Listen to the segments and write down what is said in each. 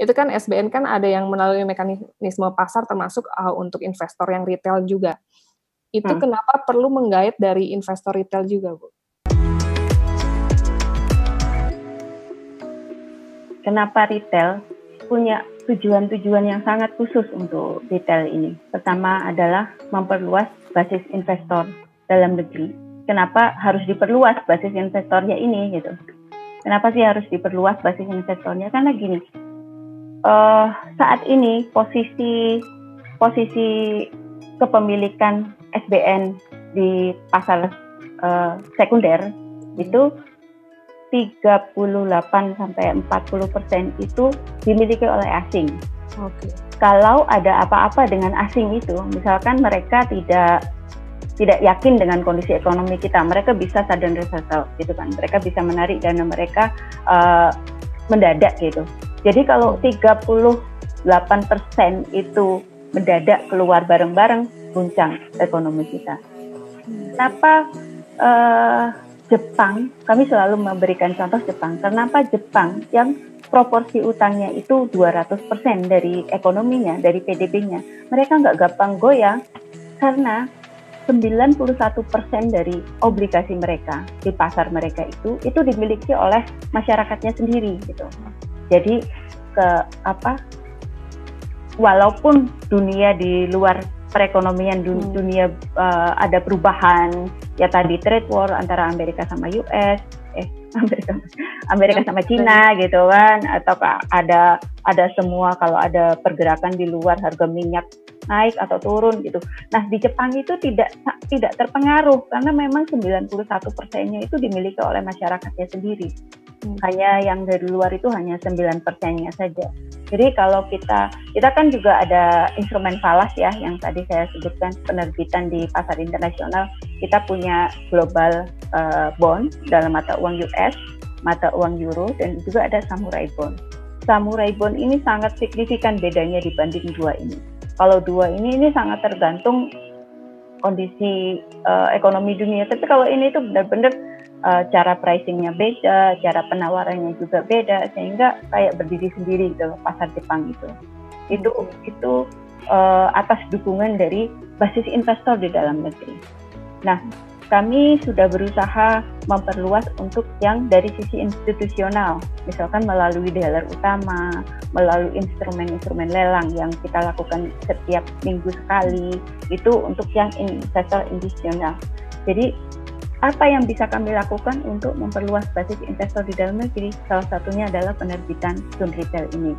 itu kan SBN kan ada yang melalui mekanisme pasar termasuk untuk investor yang retail juga. Itu kenapa perlu menggait dari investor retail juga, Bu? Kenapa retail punya tujuan-tujuan yang sangat khusus untuk retail ini? Pertama adalah memperluas basis investor dalam negeri. Kenapa harus diperluas basis investornya ini gitu? Kenapa sih harus diperluas basis investornya? Karena gini, saat ini posisi kepemilikan SBN di pasar sekunder itu 38-40% itu dimiliki oleh asing. Oke. Kalau ada apa-apa dengan asing itu, misalkan mereka tidak yakin dengan kondisi ekonomi kita, mereka bisa sudden reversal gitu kan. Mereka bisa menarik dana mereka mendadak gitu. Jadi kalau 38% itu mendadak keluar bareng-bareng, guncang ekonomi kita. Kenapa Jepang, kami selalu memberikan contoh Jepang. Kenapa Jepang yang proporsi utangnya itu 200% dari ekonominya, dari PDB-nya, mereka nggak gampang goyang karena 91% dari obligasi mereka di pasar mereka itu dimiliki oleh masyarakatnya sendiri gitu. Jadi walaupun dunia di luar perekonomian dunia ada perubahan, ya tadi trade war antara Amerika sama US, Amerika sama Cina gitu kan, atau ada semua kalau ada pergerakan di luar harga minyak naik atau turun gitu. Nah di Jepang itu tidak terpengaruh karena memang 91%-nya itu dimiliki oleh masyarakatnya sendiri. Hanya yang dari luar itu hanya 9%-nya saja. Jadi kalau kita kan juga ada instrumen falas ya yang tadi saya sebutkan penerbitan di pasar internasional. Kita punya global bond dalam mata uang US, mata uang euro, dan juga ada samurai bond. Samurai bond ini sangat signifikan bedanya dibanding dua ini. Kalau dua ini sangat tergantung kondisi ekonomi dunia. Tapi kalau ini itu benar-benar cara pricingnya beda, cara penawarannya juga beda, sehingga kayak berdiri sendiri gitu pasar Jepang itu atas dukungan dari basis investor di dalam negeri. Nah, kami sudah berusaha memperluas untuk yang dari sisi institusional, misalkan melalui dealer utama, melalui instrumen-instrumen lelang yang kita lakukan setiap minggu sekali, itu untuk yang investor institusional. Jadi apa yang bisa kami lakukan untuk memperluas basis investor di dalam negeri? Salah satunya adalah penerbitan Sun Retail ini.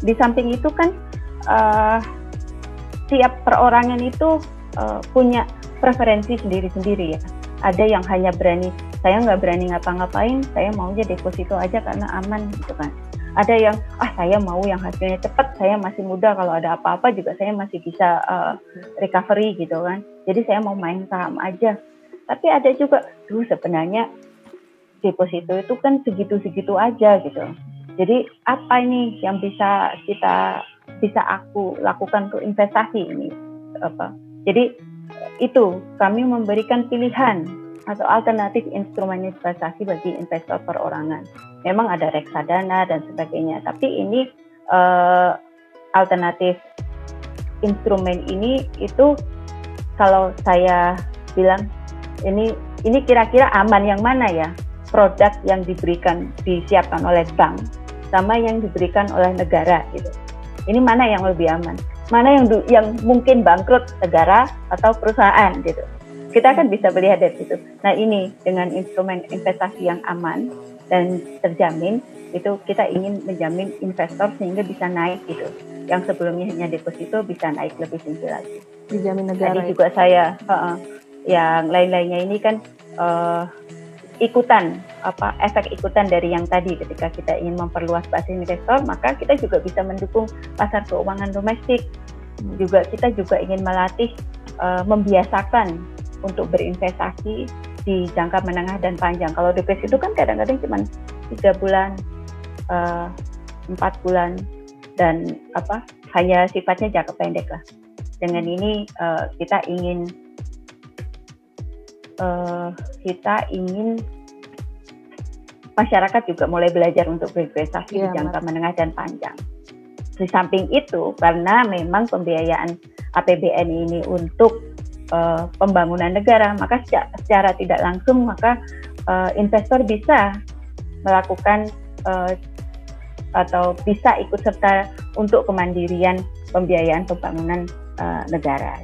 Di samping itu kan tiap perorangan itu punya preferensi sendiri-sendiri ya. Ada yang hanya saya nggak berani ngapa-ngapain, saya maunya deposito aja karena aman gitu kan. Ada yang saya mau yang hasilnya cepat, saya masih muda, kalau ada apa-apa juga saya masih bisa recovery gitu kan. Jadi saya mau main saham aja. Tapi ada juga, sebenarnya deposito itu kan segitu-segitu aja gitu. Jadi apa ini yang bisa aku lakukan untuk investasi ini? Jadi itu kami memberikan pilihan atau alternatif instrumen investasi bagi investor perorangan. Memang ada reksadana dan sebagainya, tapi ini alternatif instrumen ini itu kalau saya bilang ini kira-kira aman yang mana ya? Produk yang disiapkan oleh bank sama yang diberikan oleh negara gitu. Ini mana yang lebih aman? Mana yang mungkin bangkrut, negara atau perusahaan gitu. Kita kan bisa melihat dari situ. Nah ini dengan instrumen investasi yang aman dan terjamin, itu kita ingin menjamin investor sehingga bisa naik gitu. Yang sebelumnya hanya deposito bisa naik lebih tinggi lagi. Dijamin negara. Tadi juga saya yang lain-lainnya ini kan efek ikutan dari yang tadi. Ketika kita ingin memperluas basis investor, maka kita juga bisa mendukung pasar keuangan domestik. Kita juga ingin melatih, membiasakan untuk berinvestasi di jangka menengah dan panjang. Kalau deposito itu kan kadang-kadang cuma 3 bulan, 4 bulan, dan hanya sifatnya jangka pendek lah. Dengan ini kita ingin masyarakat juga mulai belajar untuk berinvestasi di jangka menengah dan panjang. Di samping itu, karena memang pembiayaan APBN ini untuk pembangunan negara, maka secara tidak langsung maka investor bisa melakukan atau bisa ikut serta untuk kemandirian pembiayaan pembangunan negara.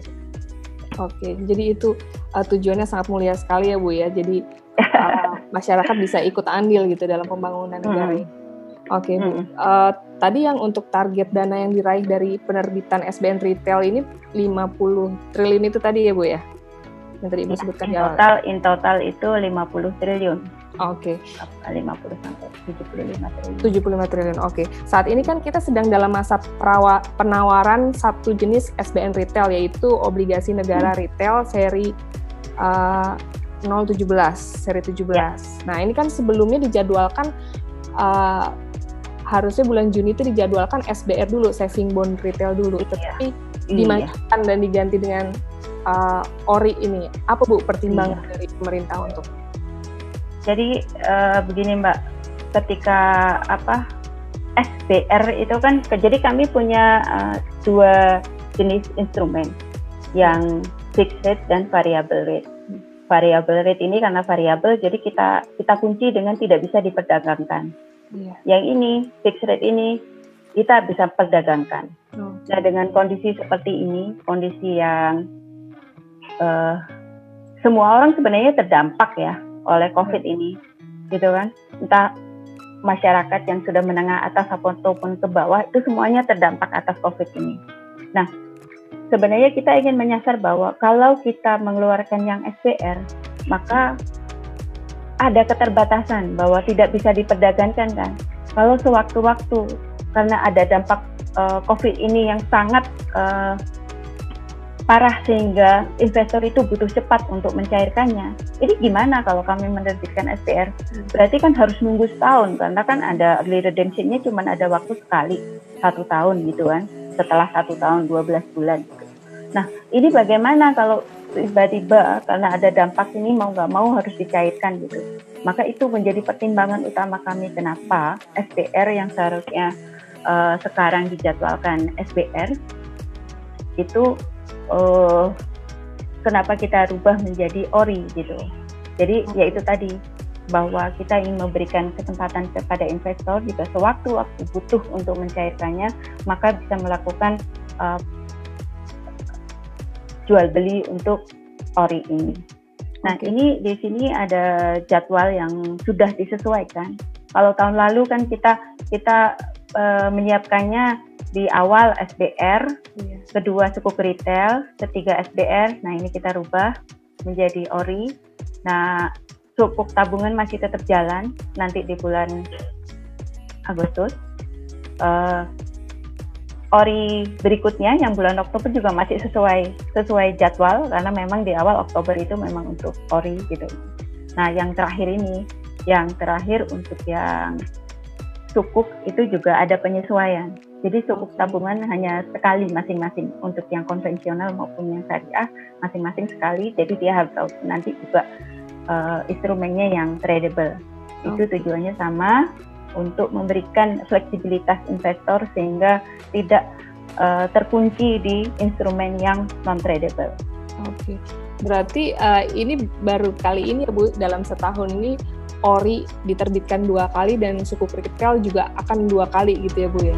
Oke, jadi itu tujuannya sangat mulia sekali ya Bu ya. Jadi masyarakat bisa ikut andil gitu dalam pembangunan negara ini. Oke Bu, tadi yang untuk target dana yang diraih dari penerbitan SBN retail ini 50 triliun itu tadi ya Bu ya? Yang tadi Ibu sebutkan in total itu 50 triliun. Oke. 50 sampai 75 triliun. 75 triliun, oke. Saat ini kan kita sedang dalam masa penawaran satu jenis SBN retail, yaitu obligasi negara retail seri 017, seri 17. Ya. Nah, ini kan sebelumnya dijadwalkan harusnya bulan Juni itu dijadwalkan SBR dulu, saving bond retail dulu, tetapi dimajukan dan diganti dengan ORI ini. Apa Bu pertimbangan dari pemerintah untuk? Jadi begini Mbak, ketika SBR itu kan, jadi kami punya dua jenis instrumen, yang fixed rate dan variable rate. Variable rate ini karena variabel, jadi kita kunci dengan tidak bisa diperdagangkan. Yang ini fixed rate ini kita bisa perdagangkan. Nah, dengan kondisi seperti ini, kondisi yang semua orang sebenarnya terdampak ya oleh COVID ini, gitu kan? Entah masyarakat yang sudah menengah atas ataupun ke bawah, itu semuanya terdampak atas COVID ini. Nah, sebenarnya kita ingin menyasar bahwa kalau kita mengeluarkan yang SBR, maka ada keterbatasan bahwa tidak bisa diperdagangkan kan. Kalau sewaktu-waktu karena ada dampak COVID ini yang sangat parah sehingga investor itu butuh cepat untuk mencairkannya. Ini gimana kalau kami menerbitkan SBR? Berarti kan harus nunggu setahun karena kan ada early redemption-nya cuma ada waktu sekali, 1 tahun gitu kan. Setelah 1 tahun 12 bulan. Nah, ini bagaimana kalau tiba-tiba karena ada dampak ini mau nggak mau harus dicairkan gitu. Maka itu menjadi pertimbangan utama kami kenapa SBR yang seharusnya sekarang dijadwalkan SBR itu kenapa kita rubah menjadi ORI gitu. Jadi yaitu tadi bahwa kita ingin memberikan kesempatan kepada investor jika sewaktu-waktu butuh untuk mencairkannya, maka bisa melakukan jual beli untuk ORI ini. Nah, ini di sini ada jadwal yang sudah disesuaikan. Kalau tahun lalu kan kita menyiapkannya di awal SBR, kedua sukuk retail, ketiga SBR. Nah, ini kita rubah menjadi ORI. Nah, sukuk tabungan masih tetap jalan nanti di bulan Agustus. ORI berikutnya yang bulan Oktober juga masih sesuai jadwal karena memang di awal Oktober itu memang untuk ORI gitu. Nah, yang terakhir untuk yang sukuk itu juga ada penyesuaian. Jadi sukuk tabungan hanya sekali masing-masing untuk yang konvensional maupun yang syariah masing-masing sekali. Jadi dia harus nanti juga instrumennya yang tradable. Itu tujuannya sama, untuk memberikan fleksibilitas investor sehingga tidak terkunci di instrumen yang non-tradable. Oke, berarti ini baru kali ini ya Bu, dalam setahun ini ORI diterbitkan 2 kali dan sukuk retail juga akan 2 kali gitu ya Bu ya?